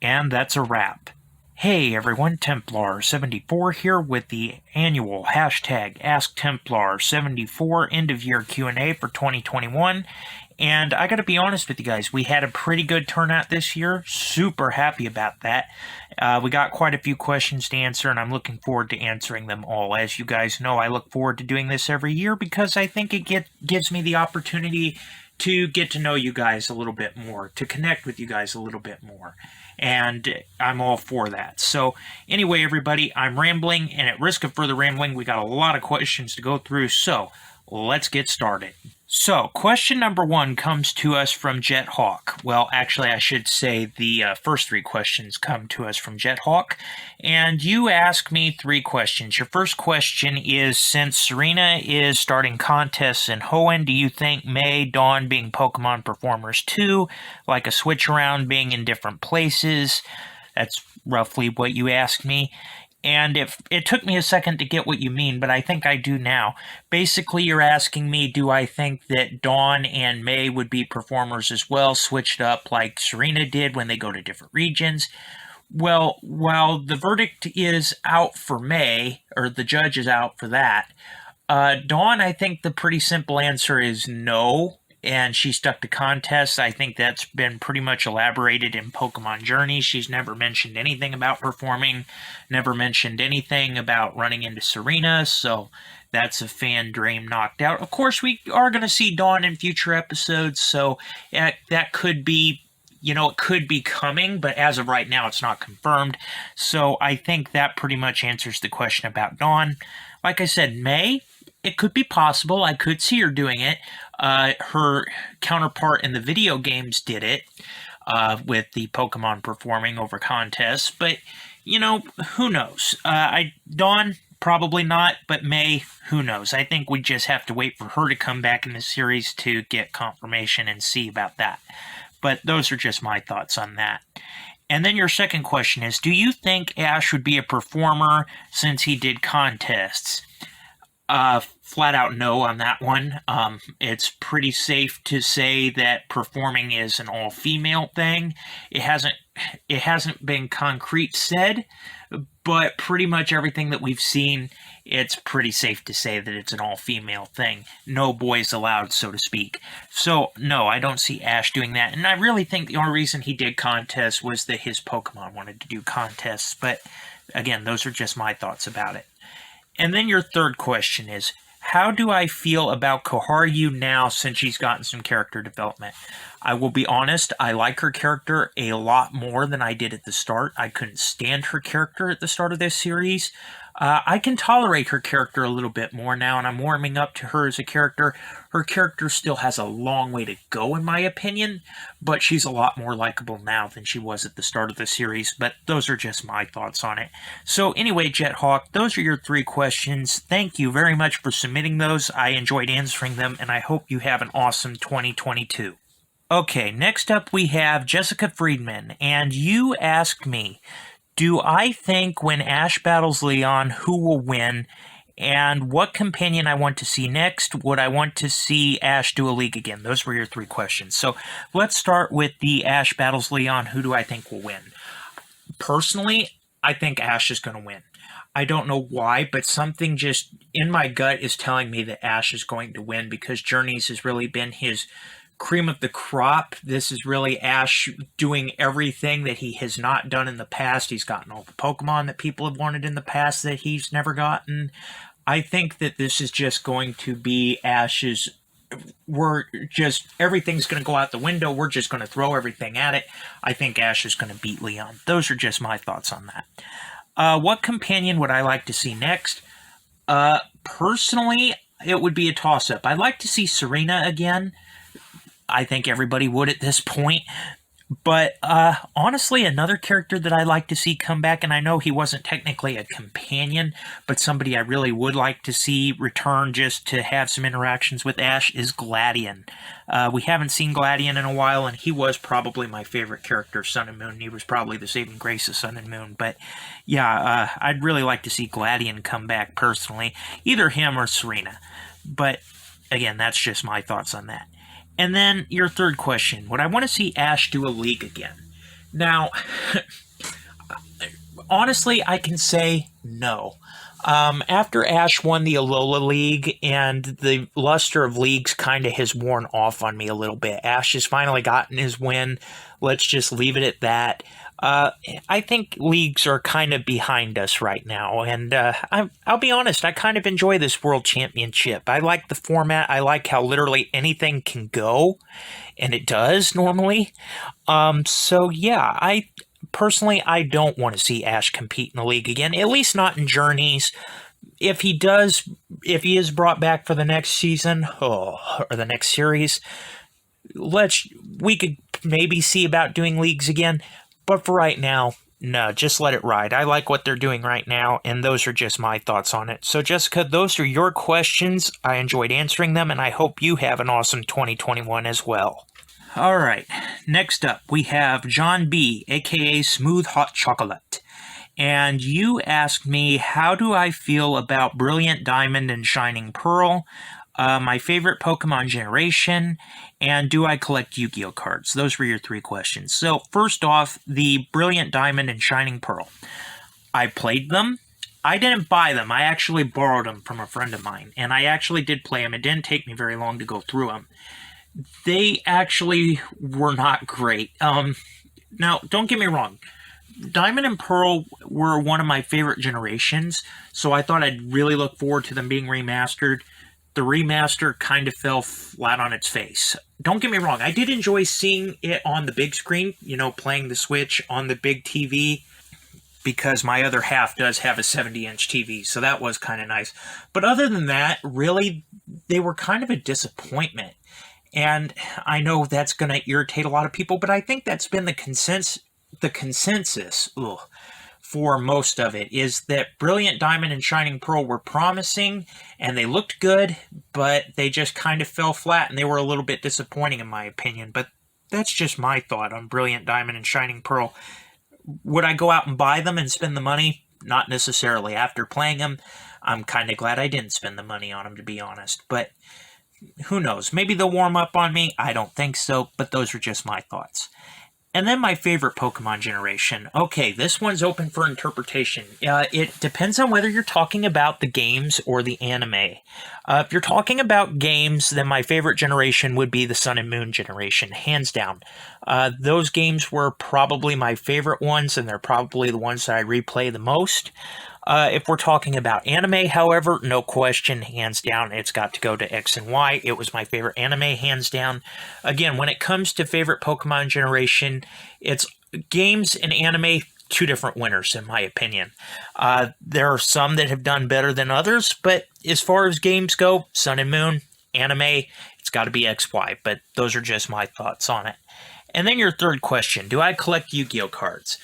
And that's a wrap. Hey everyone, Templar74 here with the annual hashtag AskTemplar74 end-of-year Q&A for 2021. And I gotta be honest with you guys, we had a pretty good turnout this year. Super happy about that. We got quite a few questions to answer, and I'm looking forward to answering them all. As you guys know, I look forward to doing this every year because I think it gives me the opportunity to get to know you guys a little bit more, to connect with you guys a little bit more. And I'm all for that. So anyway, everybody, I'm rambling, and at risk of further rambling, we got a lot of questions to go through, so let's get started. So, question number 1 comes to us from Jet Hawk. Well, actually, I should say the first 3 questions come to us from Jet Hawk. And you ask me 3 questions. Your first question is, since Serena is starting contests in Hoenn, do you think May, Dawn being Pokemon performers too, like a switch around being in different places? That's roughly what you asked me. And it took me a second to get what you mean, but I think I do now. Basically, you're asking me, do I think that Dawn and May would be performers as well, switched up like Serena did when they go to different regions? Well, while the verdict is out for May, or the judge is out for that, Dawn, I think the pretty simple answer is no. And she stuck to contests. I think that's been pretty much elaborated in Pokemon Journey. She's never mentioned anything about performing, never mentioned anything about running into Serena, so that's a fan dream knocked out. Of course, we are going to see Dawn in future episodes, so that could be, it could be coming, but as of right now, it's not confirmed. So I think that pretty much answers the question about Dawn. Like I said, May, it could be possible. I could see her doing it. Her counterpart in the video games did it with the Pokemon performing over contests. But, who knows? Dawn, probably not. But May, who knows? I think we just have to wait for her to come back in the series to get confirmation and see about that. But those are just my thoughts on that. And then your second question is, do you think Ash would be a performer since he did contests? Flat out no on that one. It's pretty safe to say that performing is an all-female thing. It hasn't been concrete said, but pretty much everything that we've seen, it's pretty safe to say that it's an all-female thing. No boys allowed, so to speak. So, no, I don't see Ash doing that. And I really think the only reason he did contests was that his Pokemon wanted to do contests. But, again, those are just my thoughts about it. And then your third question is, how do I feel about Kaharyu now since she's gotten some character development? I will be honest, I like her character a lot more than I did at the start. I couldn't stand her character at the start of this series. I can tolerate her character a little bit more now, and I'm warming up to her as a character. Her character still has a long way to go, in my opinion, but she's a lot more likable now than she was at the start of the series, but those are just my thoughts on it. So anyway, Jethawk, those are your 3 questions. Thank you very much for submitting those. I enjoyed answering them, and I hope you have an awesome 2022. Okay, next up we have Jessica Friedman, and you asked me, do I think when Ash battles Leon, who will win, and what companion I want to see next? Would I want to see Ash do a league again? Those were your 3 questions. So let's start with the Ash battles Leon, who do I think will win? Personally, I think Ash is going to win. I don't know why, but something just in my gut is telling me that Ash is going to win because Journeys has really been his cream of the crop. This is really Ash doing everything that he has not done in the past. He's gotten all the Pokemon that people have wanted in the past that he's never gotten. I think that this is just going to be Ash's, everything's going to go out the window. We're just going to throw everything at it. I think Ash is going to beat Leon. Those are just my thoughts on that. What companion would I like to see next? Personally, it would be a toss-up. I'd like to see Serena again. I think everybody would at this point. But honestly, another character that I like to see come back, and I know he wasn't technically a companion, but somebody I really would like to see return just to have some interactions with Ash, is Gladion. We haven't seen Gladion in a while, and he was probably my favorite character of Sun and Moon. He was probably the saving grace of Sun and Moon. But yeah, I'd really like to see Gladion come back personally, either him or Serena. But again, that's just my thoughts on that. And then your third question, would I want to see Ash do a league again? Now, honestly, I can say no. After Ash won the Alola League, and the luster of leagues kind of has worn off on me a little bit. Ash has finally gotten his win. Let's just leave it at that. I think leagues are kind of behind us right now, and I'll be honest, I kind of enjoy this World Championship. I like the format. I like how literally anything can go, and it does normally. So yeah, personally, I don't want to see Ash compete in the league again, at least not in Journeys. If he is brought back for the next season, or the next series, we could maybe see about doing leagues again. But for right now, no, just let it ride. I like what they're doing right now, and those are just my thoughts on it. So, Jessica, those are your questions. I enjoyed answering them, and I hope you have an awesome 2021 as well. All right, next up, we have John B., a.k.a. Smooth Hot Chocolate. And you asked me, how do I feel about Brilliant Diamond and Shining Pearl, my favorite Pokemon generation, and do I collect Yu-Gi-Oh cards? Those were your three questions. So first off, the Brilliant Diamond and Shining Pearl. I played them. I didn't buy them. I actually borrowed them from a friend of mine, and I actually did play them. It didn't take me very long to go through them. They actually were not great. Now, don't get me wrong. Diamond and Pearl were one of my favorite generations, so I thought I'd really look forward to them being remastered. The remaster kind of fell flat on its face. Don't get me wrong, I did enjoy seeing it on the big screen, playing the Switch on the big TV, because my other half does have a 70-inch TV, so that was kind of nice. But other than that, really, they were kind of a disappointment. And I know that's going to irritate a lot of people, but I think that's been the consensus for most of it, is that Brilliant Diamond and Shining Pearl were promising, and they looked good, but they just kind of fell flat, and they were a little bit disappointing in my opinion. But that's just my thought on Brilliant Diamond and Shining Pearl. Would I go out and buy them and spend the money? Not necessarily. After playing them, I'm kind of glad I didn't spend the money on them, to be honest. But who knows? Maybe they'll warm up on me. I don't think so, but those are just my thoughts. And then my favorite Pokemon generation. Okay, this one's open for interpretation. It depends on whether you're talking about the games or the anime. If you're talking about games, then my favorite generation would be the Sun and Moon generation, hands down. Those games were probably my favorite ones, and they're probably the ones that I replay the most. If we're talking about anime, however, no question, hands down, it's got to go to X and Y. It was my favorite anime, hands down. Again, when it comes to favorite Pokemon generation, it's games and anime, two different winners, in my opinion. There are some that have done better than others, but as far as games go, Sun and Moon, anime, it's got to be XY, but those are just my thoughts on it. And then your third question, do I collect Yu-Gi-Oh cards?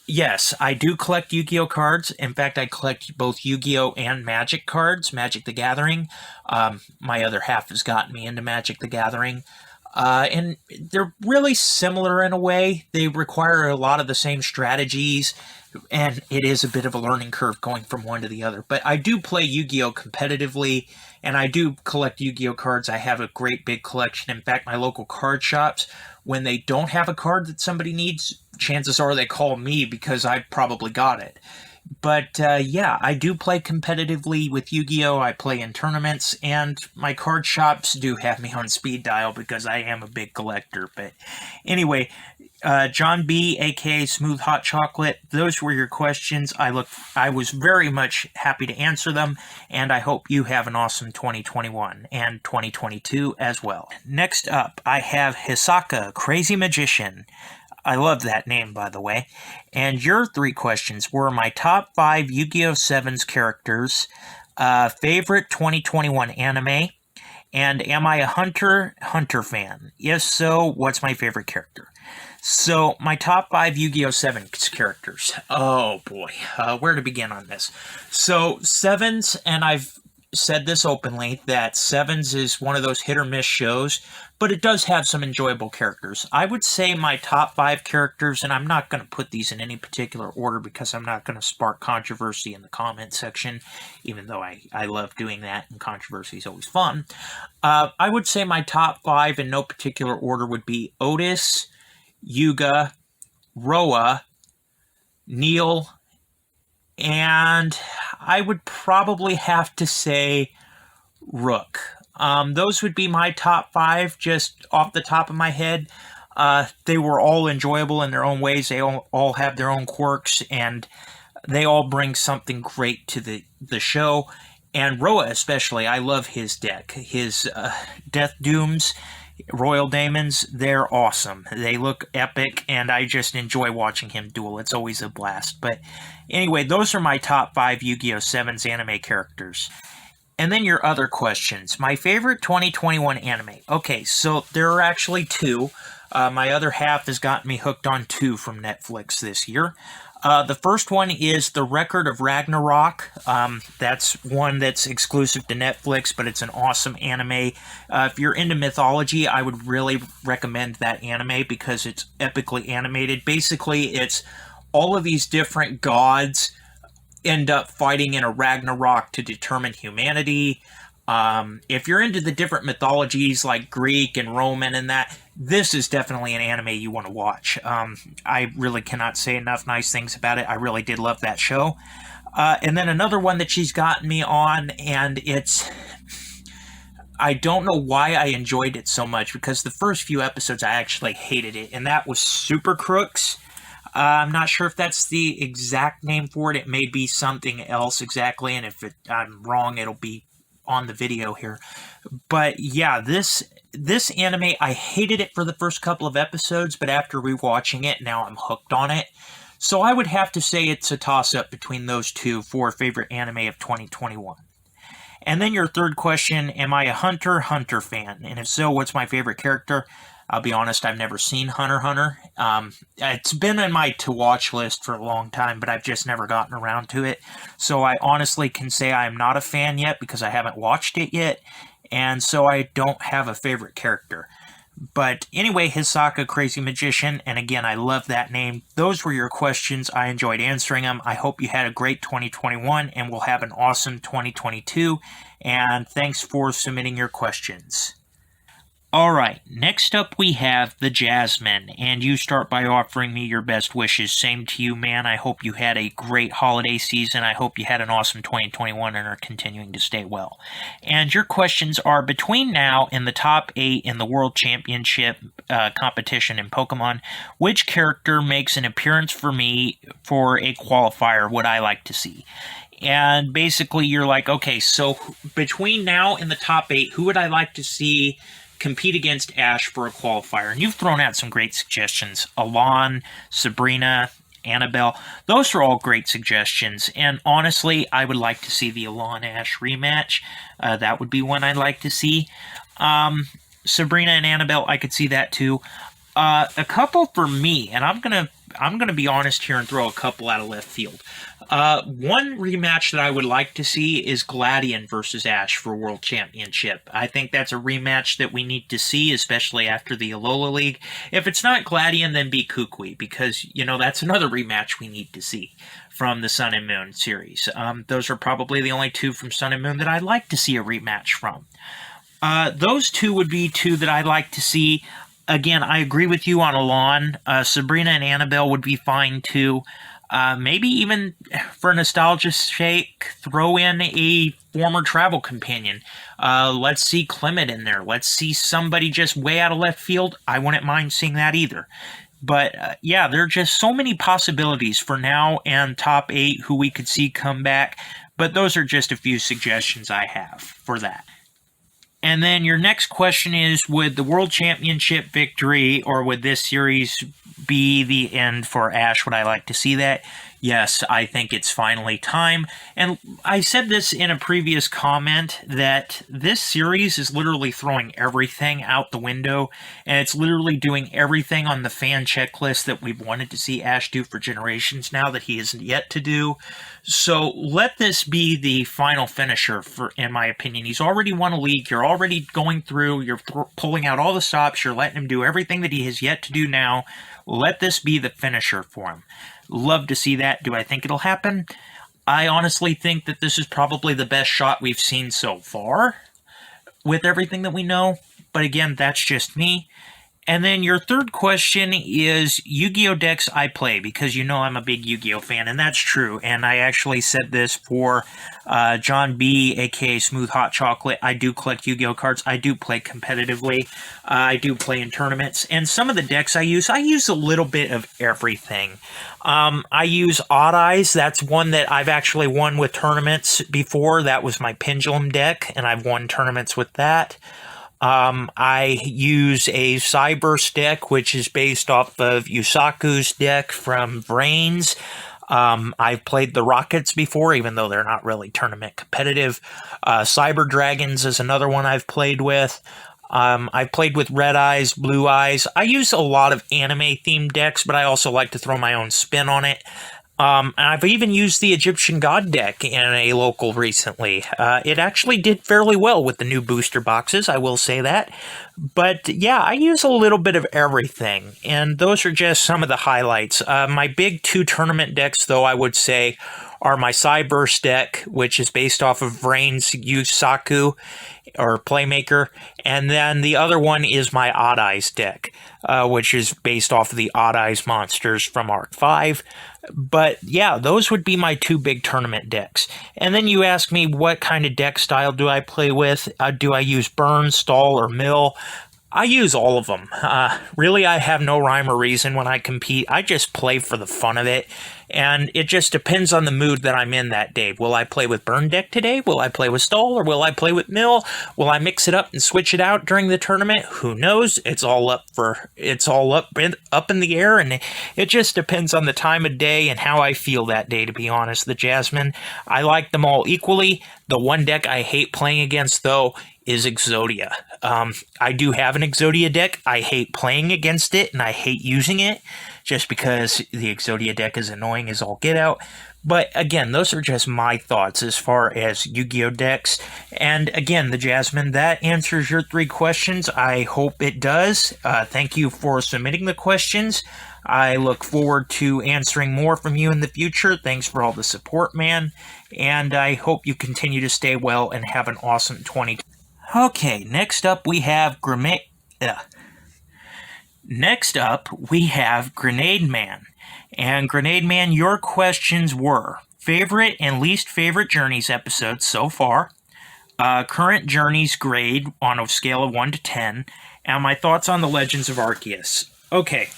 Yes, I do collect Yu-Gi-Oh cards. In fact, I collect both Yu-Gi-Oh and Magic cards, Magic the Gathering. My other half has gotten me into Magic the Gathering. And they're really similar in a way. They require a lot of the same strategies, and it is a bit of a learning curve going from one to the other. But I do play Yu-Gi-Oh competitively, and I do collect Yu-Gi-Oh cards. I have a great big collection. In fact, my local card shops, when they don't have a card that somebody needs, chances are they call me because I probably got it. But yeah, I do play competitively with Yu-Gi-Oh! I play in tournaments, and my card shops do have me on speed dial because I am a big collector. But anyway, John B., aka Smooth Hot Chocolate, those were your questions. I was very much happy to answer them, and I hope you have an awesome 2021 and 2022 as well. Next up, I have Hisaka, Crazy Magician. I love that name, by the way. And your three questions were my top 5 Yu-Gi-Oh! 7's characters, favorite 2021 anime, and am I a Hunter fan? If so, what's my favorite character? So, my top 5 Yu-Gi-Oh! 7 characters. Oh boy, where to begin on this? So, Sevens, and I've said this openly, that Sevens is one of those hit or miss shows, but it does have some enjoyable characters. I would say my top 5 characters, and I'm not going to put these in any particular order because I'm not going to spark controversy in the comment section, even though I love doing that, and controversy is always fun. I would say my top 5 in no particular order would be Otis, Yuga, Roa, Neil, and I would probably have to say Rook. Those would be my top 5 just off the top of my head. They were all enjoyable in their own ways. They all have their own quirks, and they all bring something great to the show. And Roa especially, I love his deck. His Death Dooms, Royal Daemons, they're awesome. They look epic, and I just enjoy watching him duel. It's always a blast. But anyway, those are my top 5 Yu-Gi-Oh! 7's anime characters. And then your other questions. My favorite 2021 anime. Okay, so there are actually 2. My other half has gotten me hooked on 2 from Netflix this year. The first one is The Record of Ragnarok. That's one that's exclusive to Netflix, but it's an awesome anime. If you're into mythology, I would really recommend that anime because it's epically animated. Basically, it's all of these different gods end up fighting in a Ragnarok to determine humanity. If you're into the different mythologies like Greek and Roman and that, this is definitely an anime you want to watch. I really cannot say enough nice things about it. I really did love that show. And then another one that she's gotten me on, and I don't know why I enjoyed it so much, because the first few episodes I actually hated it, and that was Super Crooks. I'm not sure if that's the exact name for it. It may be something else exactly, and if I'm wrong, it'll be on the video here. But yeah, this anime, I hated it for the first couple of episodes, but after rewatching it, now I'm hooked on it. So I would have to say it's a toss-up between those 2 for favorite anime of 2021. And then your third question, am I a Hunter x Hunter fan? And if so, what's my favorite character? I'll be honest, I've never seen Hunter x Hunter. It's been in my to-watch list for a long time, but I've just never gotten around to it. So I honestly can say I'm not a fan yet because I haven't watched it yet, and so I don't have a favorite character. But anyway, Hisaka Crazy Magician, and again, I love that name. Those were your questions. I enjoyed answering them. I hope you had a great 2021, and we'll have an awesome 2022. And thanks for submitting your questions. Alright, next up we have the Jasmine, and you start by offering me your best wishes. Same to you, man. I hope you had a great holiday season. I hope you had an awesome 2021 and are continuing to stay well. And your questions are, between now and the top 8 in the World Championship competition in Pokemon, which character makes an appearance for me for a qualifier would I like to see? And basically you're like, okay, so between now and the top 8, who would I like to see compete against Ash for a qualifier? And you've thrown out some great suggestions. Alon, Sabrina, Annabelle. Those are all great suggestions. And honestly, I would like to see the Alon-Ash rematch. That would be one I'd like to see. Sabrina and Annabelle, I could see that too. A couple for me, and I'm gonna be honest here and throw a couple out of left field. One rematch that I would like to see is Gladion versus Ash for World Championship. I think that's a rematch that we need to see, especially after the Alola League. If it's not Gladion, then be Kukui, because, that's another rematch we need to see from the Sun and Moon series. Those are probably the only 2 from Sun and Moon that I'd like to see a rematch from. Those 2 would be 2 that I'd like to see. Again, I agree with you on Alon. Sabrina and Annabelle would be fine too. Maybe even for nostalgia's sake, throw in a former travel companion. Let's see Clement in there. Let's see somebody just way out of left field. I wouldn't mind seeing that either. But yeah, there are just so many possibilities for now and top 8 who we could see come back. But those are just a few suggestions I have for that. And then your next question is, would the World Championship victory, or would this series be the end for Ash? Would I like to see that? Yes, I think it's finally time. And I said this in a previous comment that this series is literally throwing everything out the window, and it's literally doing everything on the fan checklist that we've wanted to see Ash do for generations now that he isn't yet to do. So let this be the final finisher, in my opinion. He's already won a league. You're already going through. You're pulling out all the stops. You're letting him do everything that he has yet to do now. Let this be the finisher for him. Love to see that. Do I think it'll happen? I honestly think that this is probably the best shot we've seen so far with everything that we know. But again, that's just me. And then your third question is Yu-Gi-Oh! Decks I play, because you know I'm a big Yu-Gi-Oh! Fan, and that's true. And I actually said this for John B., aka Smooth Hot Chocolate. I do collect Yu-Gi-Oh! Cards. I do play competitively. I do play in tournaments. And some of the decks I use a little bit of everything. I use Odd Eyes. That's one that I've actually won with tournaments before. That was my Pendulum deck, and I've won tournaments with that. I use a Cyburst deck, which is based off of Yusaku's deck from Brains. I've played the Rockets before, even though they're not really tournament competitive. Cyber Dragons is another one I've played with. I've played with Red Eyes, Blue Eyes. I use a lot of anime-themed decks, but I also like to throw my own spin on it. And I've even used the Egyptian God deck in a local recently. It actually did fairly well with the new booster boxes, I will say that. But yeah, I use a little bit of everything, and those are just some of the highlights. My big 2 tournament decks, though, I would say, are my Cyburst deck, which is based off of Brain's Yusaku, or Playmaker, and then the other one is my Odd Eyes deck, which is based off of the Odd Eyes monsters from Arc 5. But yeah, those would be my 2 big tournament decks. And then you ask me what kind of deck style do I play with? Do I use burn, stall, or mill? I use all of them. Really, I have no rhyme or reason when I compete. I just play for the fun of it, and it just depends on the mood that I'm in that day. Will I play with burn deck today? Will I play with stall, or will I play with mill? Will I mix it up and switch it out during the tournament? Who knows? It's all up in the air, and it just depends on the time of day and how I feel that day, to be honest. The Jasmine, I like them all equally. The one deck I hate playing against, though, is Exodia. I do have an Exodia deck. I hate playing against it, and I hate using it, just because the Exodia deck is annoying as all get out. But again, those are just my thoughts as far as Yu-Gi-Oh! Decks. And again, the Jasmine, that answers your 3 questions. I hope it does. Thank you for submitting the questions. I look forward to answering more from you in the future. Thanks for all the support, man. And I hope you continue to stay well and have an awesome 2020. Okay, next up we have Grenade Man. And Grenade Man, your questions were favorite and least favorite Journeys episodes so far, current Journeys grade on a scale of 1 to 10, and my thoughts on the Legends of Arceus. Okay,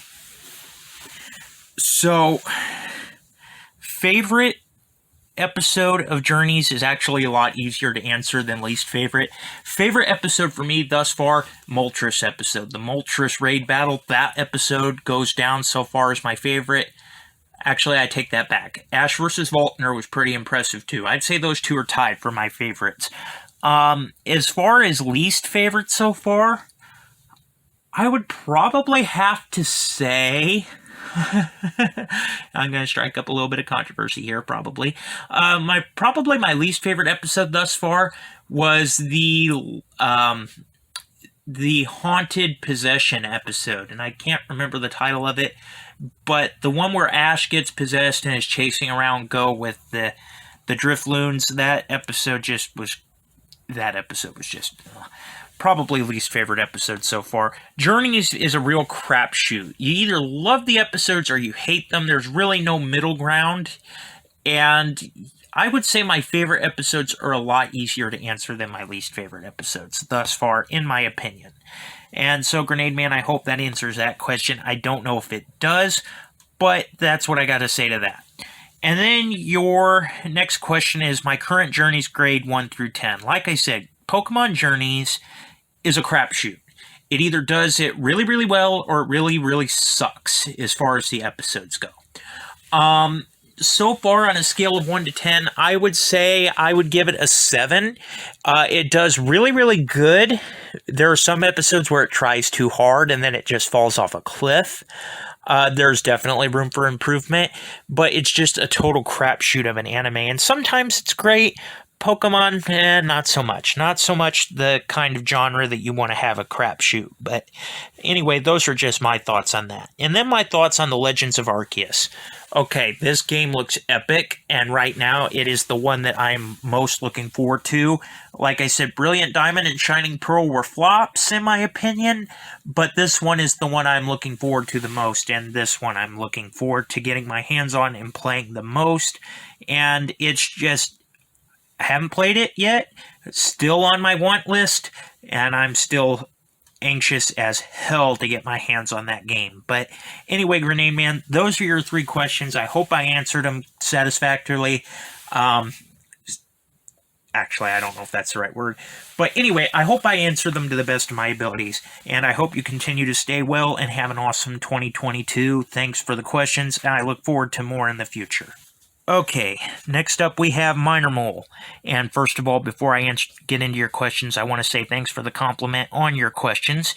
so favorite episode of Journeys is actually a lot easier to answer than least favorite. Favorite episode for me thus far, Moltres episode. The Moltres raid battle, that episode goes down so far as my favorite. Actually, I take that back. Ash vs. Voltner was pretty impressive too. I'd say those 2 are tied for my favorites. As far as least favorite so far, I would probably have to say... I'm going to strike up a little bit of controversy here, probably. My least favorite episode thus far was the Haunted Possession episode, and I can't remember the title of it, but the one where Ash gets possessed and is chasing around Go with the Drifloons. That episode was just probably least favorite episode so far. Journeys is a real crapshoot. You either love the episodes or you hate them. There's really no middle ground. And I would say my favorite episodes are a lot easier to answer than my least favorite episodes thus far, in my opinion. And so, Grenade Man, I hope that answers that question. I don't know if it does, but that's what I got to say to that. And then your next question is my current Journeys grade 1 through 10. Like I said, Pokemon Journeys is a crapshoot. It either does it really, really well or it really, really sucks as far as the episodes go. so far on a scale of 1 to 10, I would say I would give it a 7. It does really, really good. There are some episodes where it tries too hard and then it just falls off a cliff. There's definitely room for improvement, but it's just a total crapshoot of an anime. And sometimes it's great. Pokemon, not so much. Not so much the kind of genre that you want to have a crapshoot. But anyway, those are just my thoughts on that. And then my thoughts on the Legends of Arceus. Okay, this game looks epic, and right now it is the one that I'm most looking forward to. Like I said, Brilliant Diamond and Shining Pearl were flops, in my opinion, but this one is the one I'm looking forward to the most, and this one I'm looking forward to getting my hands on and playing the most. And it's just, I haven't played it yet. It's still on my want list, and I'm still anxious as hell to get my hands on that game. But anyway, Grenade Man, those are your 3 questions. I hope I answered them satisfactorily. Actually, I don't know if that's the right word. But anyway, I hope I answered them to the best of my abilities. And I hope you continue to stay well and have an awesome 2022. Thanks for the questions, and I look forward to more in the future. Okay, next up we have Minor Mole. And first of all, before I get into your questions, I want to say thanks for the compliment on your questions.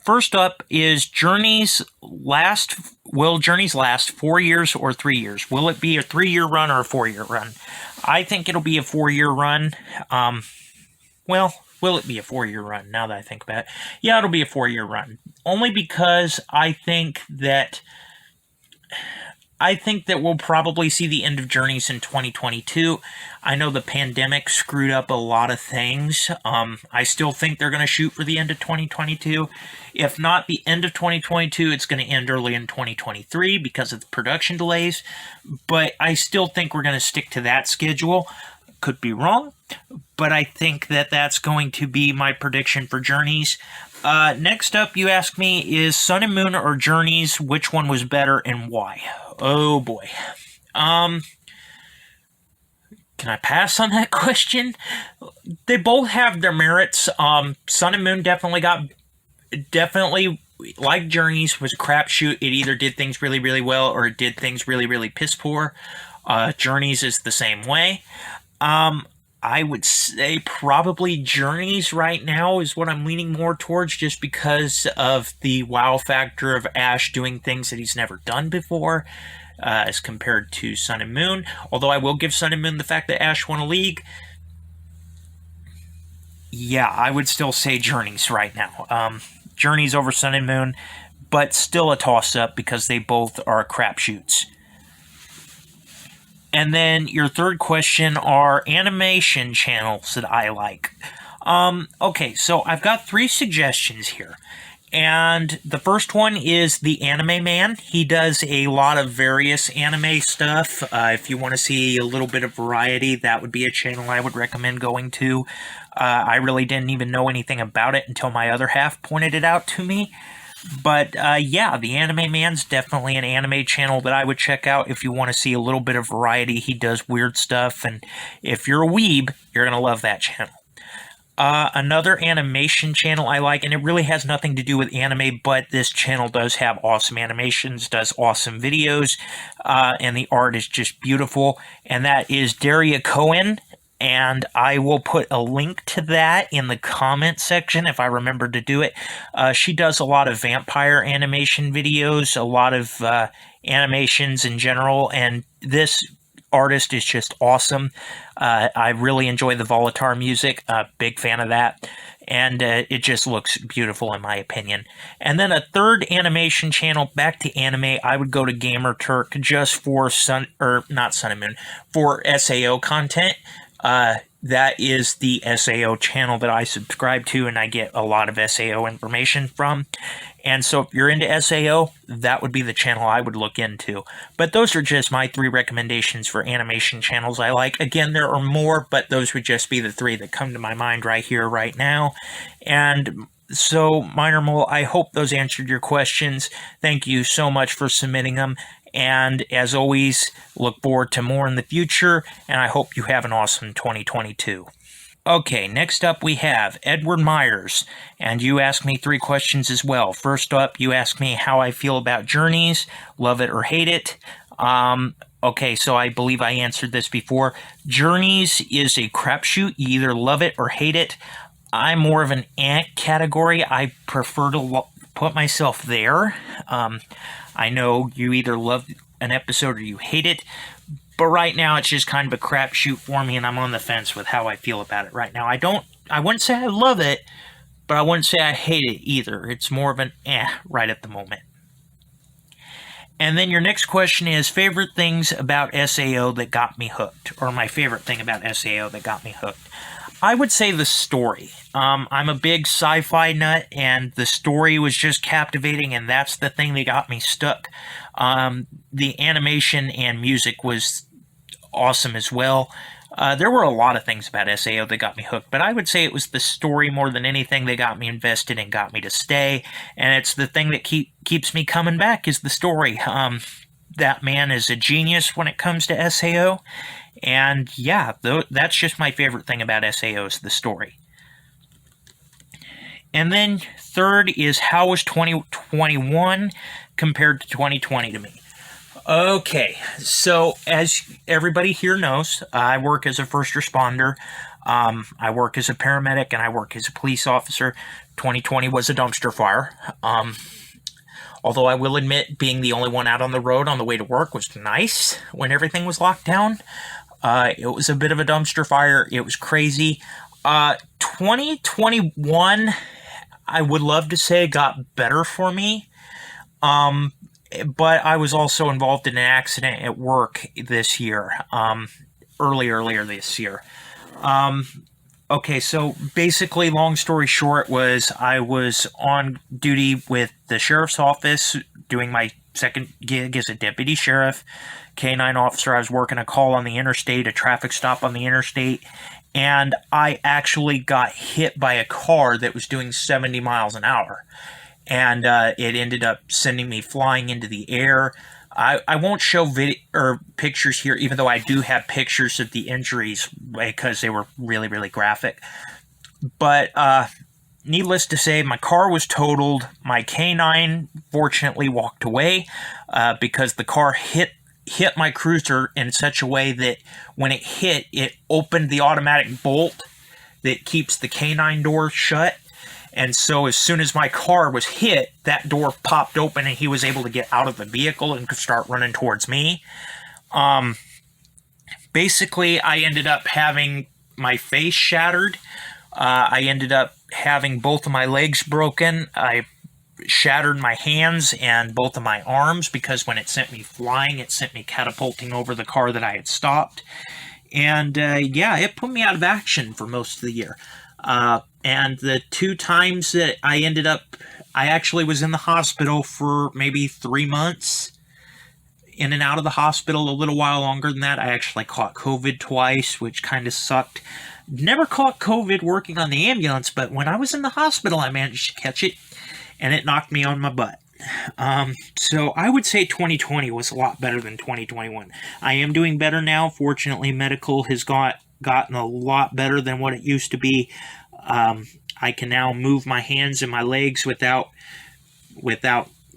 First up is Journey's last. Will Journey's last 4 years or 3 years? Will it be a 3-year run or a 4-year run? I think it'll be a 4-year run. Will it be a 4-year run now that I think about it? Yeah, it'll be a 4-year run. Only because I think that we'll probably see the end of Journeys in 2022. I know the pandemic screwed up a lot of things. I still think they're going to shoot for the end of 2022. If not the end of 2022, it's going to end early in 2023 because of the production delays. But I still think we're going to stick to that schedule. Could be wrong, but I think that that's going to be my prediction for Journeys. Next up, you ask me, is Sun and Moon or Journeys, which one was better and why? Oh boy. Can I pass on that question? They both have their merits. Sun and Moon definitely, like Journeys, was a crapshoot. It either did things really, really well or it did things really, really piss poor. Journeys is the same way. I would say probably Journeys right now is what I'm leaning more towards, just because of the wow factor of Ash doing things that he's never done before, as compared to Sun and Moon. Although I will give Sun and Moon the fact that Ash won a league. Yeah, I would still say Journeys right now. Journeys over Sun and Moon, but still a toss-up because they both are crapshoots. And then your third question are animation channels that I like. Okay, so I've got 3 suggestions here. And the first one is The Anime Man. He does a lot of various anime stuff. If you want to see a little bit of variety, that would be a channel I would recommend going to. I really didn't even know anything about it until my other half pointed it out to me. But yeah, The Anime Man's definitely an anime channel that I would check out if you want to see a little bit of variety. He does weird stuff, and if you're a weeb, you're going to love that channel. Another animation channel I like, and it really has nothing to do with anime, but this channel does have awesome animations, does awesome videos, and the art is just beautiful, and that is Daria Cohen. And I will put a link to that in the comment section if I remember to do it. She does a lot of vampire animation videos, a lot of animations in general, and this artist is just awesome. I really enjoy the Volatar music, big fan of that, and it just looks beautiful in my opinion. And then a third animation channel, back to anime, I would go to Gamer Turk just for for SAO content. That is the SAO channel that I subscribe to, and I get a lot of SAO information from. And so if you're into SAO, that would be the channel I would look into. But those are just my 3 recommendations for animation channels I like. Again, there are more, but those would just be the 3 that come to my mind right here, right now. And so, Minor Mole, I hope those answered your questions. Thank you so much for submitting them. And as always, look forward to more in the future, and I hope you have an awesome 2022. Okay, next up we have Edward Myers, and you asked me 3 questions as well. First up, you asked me how I feel about Journeys, love it or hate it. Okay, so I believe I answered this before. Journeys is a crapshoot. You either love it or hate it. I'm more of an ant category. I prefer to put myself there. I know you either love an episode or you hate it, but right now it's just kind of a crapshoot for me, and I'm on the fence with how I feel about it right now. I wouldn't say I love it, but I wouldn't say I hate it either. It's more of an right at the moment. And then your next question is favorite things about SAO that got me hooked, or my favorite thing about SAO that got me hooked. I would say the story. I'm a big sci-fi nut, and the story was just captivating, and that's the thing that got me stuck. The animation and music was awesome as well. There were a lot of things about SAO that got me hooked, but I would say it was the story more than anything that got me invested and got me to stay, and it's the thing that keeps me coming back is the story. That man is a genius when it comes to SAO, and yeah, that's just my favorite thing about SAO is the story. And then third is how was 2021 compared to 2020 to me? Okay, so as everybody here knows, I work as a first responder, I work as a paramedic, and I work as a police officer. 2020 was a dumpster fire. Although I will admit being the only one out on the road on the way to work was nice when everything was locked down. It was a bit of a dumpster fire. It was crazy. 2021, I would love to say got better for me. But I was also involved in an accident at work this year, earlier this year. Okay, so basically, long story short, I was on duty with the sheriff's office doing my second gig as a deputy sheriff, K-9 officer. I was working a call on the interstate, a traffic stop on the interstate, and I actually got hit by a car that was doing 70 miles an hour. And it ended up sending me flying into the air. I won't show video or pictures here, even though I do have pictures of the injuries because they were really, really graphic. But needless to say, my car was totaled. My K-9 fortunately walked away because the car hit my cruiser in such a way that when it hit, it opened the automatic bolt that keeps the K-9 door shut. And so as soon as my car was hit, that door popped open and he was able to get out of the vehicle and could start running towards me. Basically, I ended up having my face shattered. I ended up having both of my legs broken. I shattered my hands and both of my arms because when it sent me flying, it sent me catapulting over the car that I had stopped. And yeah, it put me out of action for most of the year. And the 2 times that I actually was in the hospital for maybe 3 months, in and out of the hospital a little while longer than that. I actually caught COVID twice, which kind of sucked. Never caught COVID working on the ambulance, but when I was in the hospital, I managed to catch it, and it knocked me on my butt. So I would say 2020 was a lot better than 2021. I am doing better now. Fortunately, medical has gotten a lot better than what it used to be. I can now move my hands and my legs without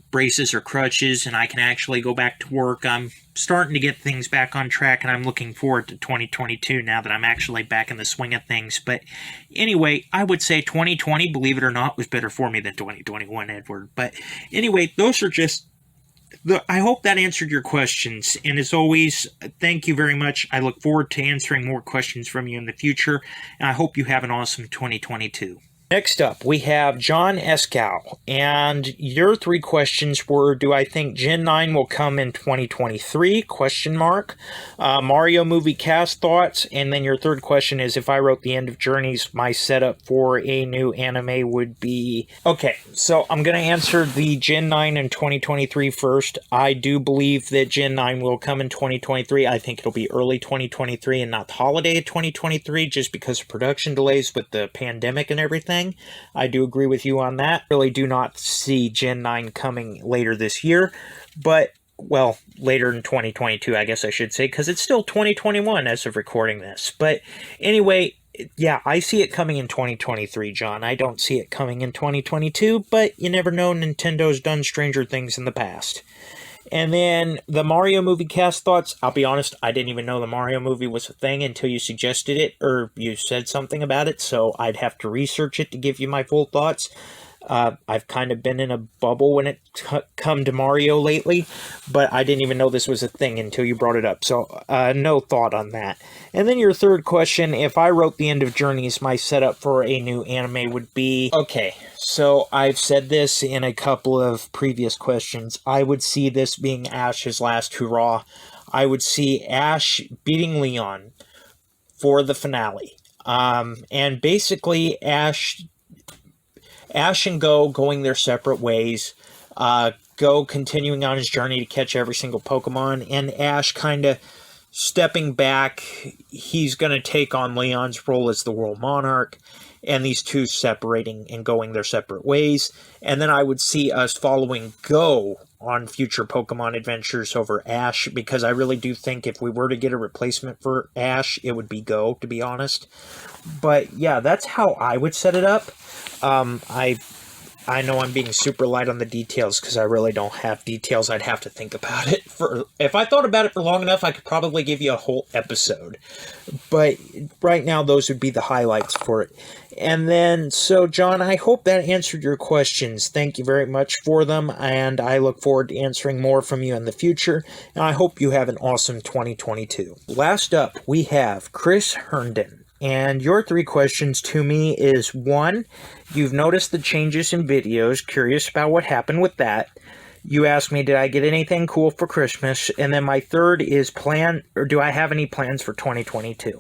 braces or crutches, and I can actually go back to work. I'm starting to get things back on track, and I'm looking forward to 2022 now that I'm actually back in the swing of things. But anyway, I would say 2020, believe it or not, was better for me than 2021, Edward. But anyway, those are just I hope that answered your questions, and as always, thank you very much. I look forward to answering more questions from you in the future, and I hope you have an awesome 2022. Next up, we have John Escow, and your 3 questions were, do I think Gen 9 will come in 2023, ? Mario movie cast thoughts, and then your third question is, if I wrote the end of Journeys, my setup for a new anime would be... Okay, so I'm going to answer the Gen 9 in 2023 first. I do believe that Gen 9 will come in 2023. I think it'll be early 2023 and not the holiday of 2023, just because of production delays with the pandemic and everything. I do agree with you on that. Really do not see Gen 9 coming later this year, but, well, later in 2022, I guess I should say, because it's still 2021 as of recording this. But anyway, yeah, I see it coming in 2023, John. I don't see it coming in 2022, but you never know. Nintendo's done stranger things in the past. And then the Mario movie cast thoughts. I'll be honest, I didn't even know the Mario movie was a thing until you suggested it or you said something about it, so I'd have to research it to give you my full thoughts. I've kind of been in a bubble when it come to Mario lately, but I didn't even know this was a thing until you brought it up, so no thought on that. And then your third question, if I wrote the end of Journeys, my setup for a new anime would be... Okay, so I've said this in a couple of previous questions. I would see this being Ash's last hurrah. I would see Ash beating Leon for the finale. And basically, Ash and Go going their separate ways, Go continuing on his journey to catch every single Pokemon, and Ash kind of stepping back. He's going to take on Leon's role as the world monarch, and these two separating and going their separate ways. And then I would see us following Go on future Pokemon adventures over Ash, because I really do think if we were to get a replacement for Ash, it would be Go, to be honest. But yeah, that's how I would set it up. I know I'm being super light on the details because I really don't have details. I'd have to think about it. If I thought about it for long enough, I could probably give you a whole episode. But right now, those would be the highlights for it. And then, so John, I hope that answered your questions. Thank you very much for them, and I look forward to answering more from you in the future. And I hope you have an awesome 2022. Last up, we have Chris Herndon. And your 3 questions to me is, 1, you've noticed the changes in videos, curious about what happened with that. You asked me, did I get anything cool for Christmas? And then my third is, do I have any plans for 2022?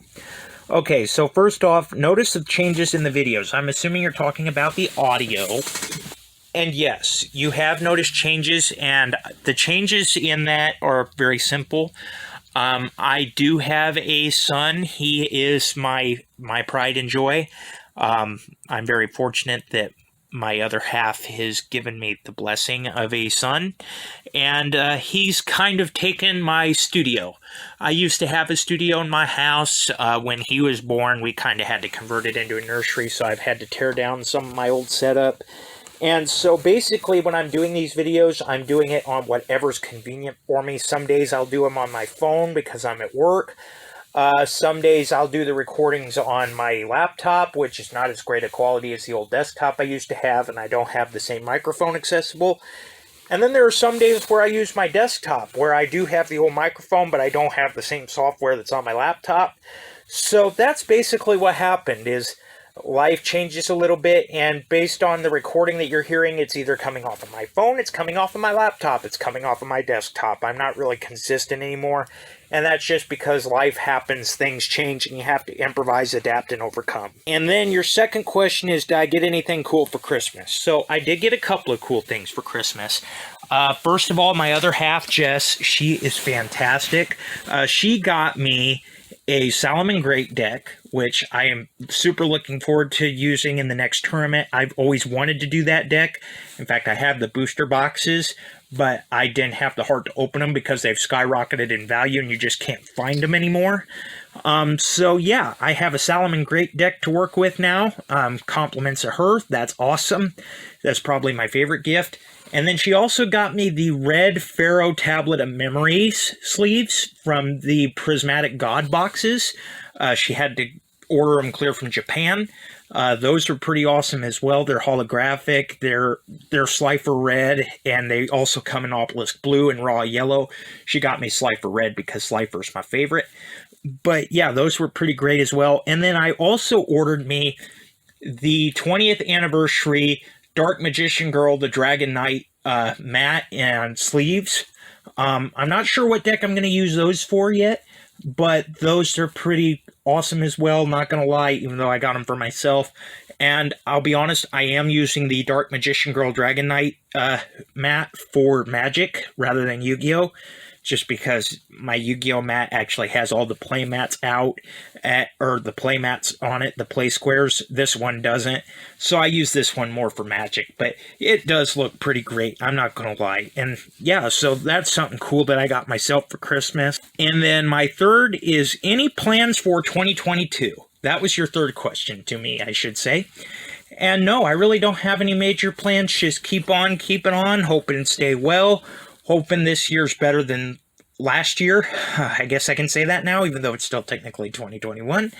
Okay, so first off, notice the changes in the videos. I'm assuming you're talking about the audio. And yes, you have noticed changes, and the changes in that are very simple. I do have a son. He is my pride and joy. I'm very fortunate that my other half has given me the blessing of a son, and he's kind of taken my studio. I used to have a studio in my house. When he was born, we kind of had to convert it into a nursery, so I've had to tear down some of my old setup. And so basically when I'm doing these videos, I'm doing it on whatever's convenient for me. Some days I'll do them on my phone because I'm at work. Some days I'll do the recordings on my laptop, which is not as great a quality as the old desktop I used to have, and I don't have the same microphone accessible. And then there are some days where I use my desktop, where I do have the old microphone, but I don't have the same software that's on my laptop. So that's basically what happened, is life changes a little bit, and based on the recording that you're hearing, it's either coming off of my phone, it's coming off of my laptop, it's coming off of my desktop. I'm not really consistent anymore, and that's just because life happens, things change, and you have to improvise, adapt, and overcome. And then your second question is, did I get anything cool for Christmas? So I did get a couple of cool things for Christmas. First of all, my other half, Jess, she is fantastic. She got me a Salomon Great deck, which I am super looking forward to using in the next tournament. I've always wanted to do that deck. In fact, I have the booster boxes, but I didn't have the heart to open them because they've skyrocketed in value and you just can't find them anymore. So yeah, I have a Salomon Great deck to work with now. Compliments of her. That's awesome. That's probably my favorite gift. And then she also got me the red Pharaoh Tablet of Memories sleeves from the Prismatic God boxes. She had to order them clear from Japan. Those are pretty awesome as well. They're holographic. They're Slifer red, and they also come in Obelisk blue and raw yellow. She got me Slifer red because Slifer's my favorite. But yeah, those were pretty great as well. And then I also ordered me the 20th anniversary Dark Magician Girl, the Dragon Knight mat and sleeves. I'm not sure what deck I'm going to use those for yet, but those are pretty awesome as well, not going to lie, even though I got them for myself. And I'll be honest, I am using the Dark Magician Girl Dragon Knight mat for Magic rather than Yu-Gi-Oh! Just because my Yu-Gi-Oh! Mat actually has all the play mats out, or the play mats on it, the play squares. This one doesn't. So I use this one more for Magic, but it does look pretty great, I'm not going to lie. And yeah, so that's something cool that I got myself for Christmas. And then my third is, any plans for 2022? That was your third question to me, I should say. And no, I really don't have any major plans. Just keep on keeping on, hoping to stay well. hoping this year's better than last year. I guess I can say that now, even though it's still technically 2021.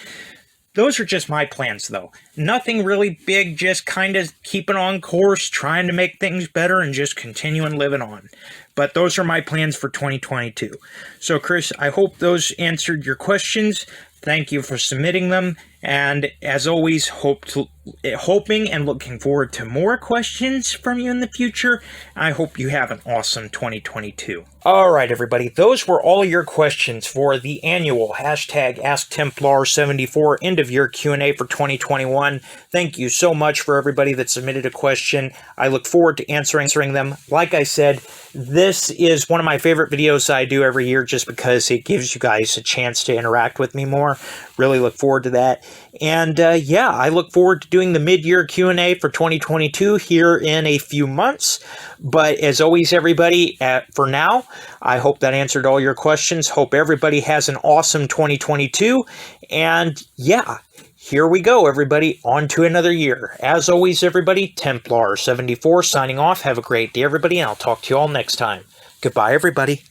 Those are just my plans, though. Nothing really big, just kind of keeping on course, trying to make things better, and just continuing living on. But those are my plans for 2022. So, Chris, I hope those answered your questions. Thank you for submitting them. And as always, hoping and looking forward to more questions from you in the future. I hope you have an awesome 2022. All right, everybody. Those were all your questions for the annual #AskTemplar74 end of year Q&A for 2021. Thank you so much for everybody that submitted a question. I look forward to answering them. Like I said, this is one of my favorite videos I do every year just because it gives you guys a chance to interact with me more. Really look forward to that. And yeah, I look forward to doing the mid-year Q&A for 2022 here in a few months. But as always, everybody, for now, I hope that answered all your questions. Hope everybody has an awesome 2022. And yeah, here we go, everybody, on to another year. As always, everybody, Templar74 signing off. Have a great day, everybody, and I'll talk to you all next time. Goodbye, everybody.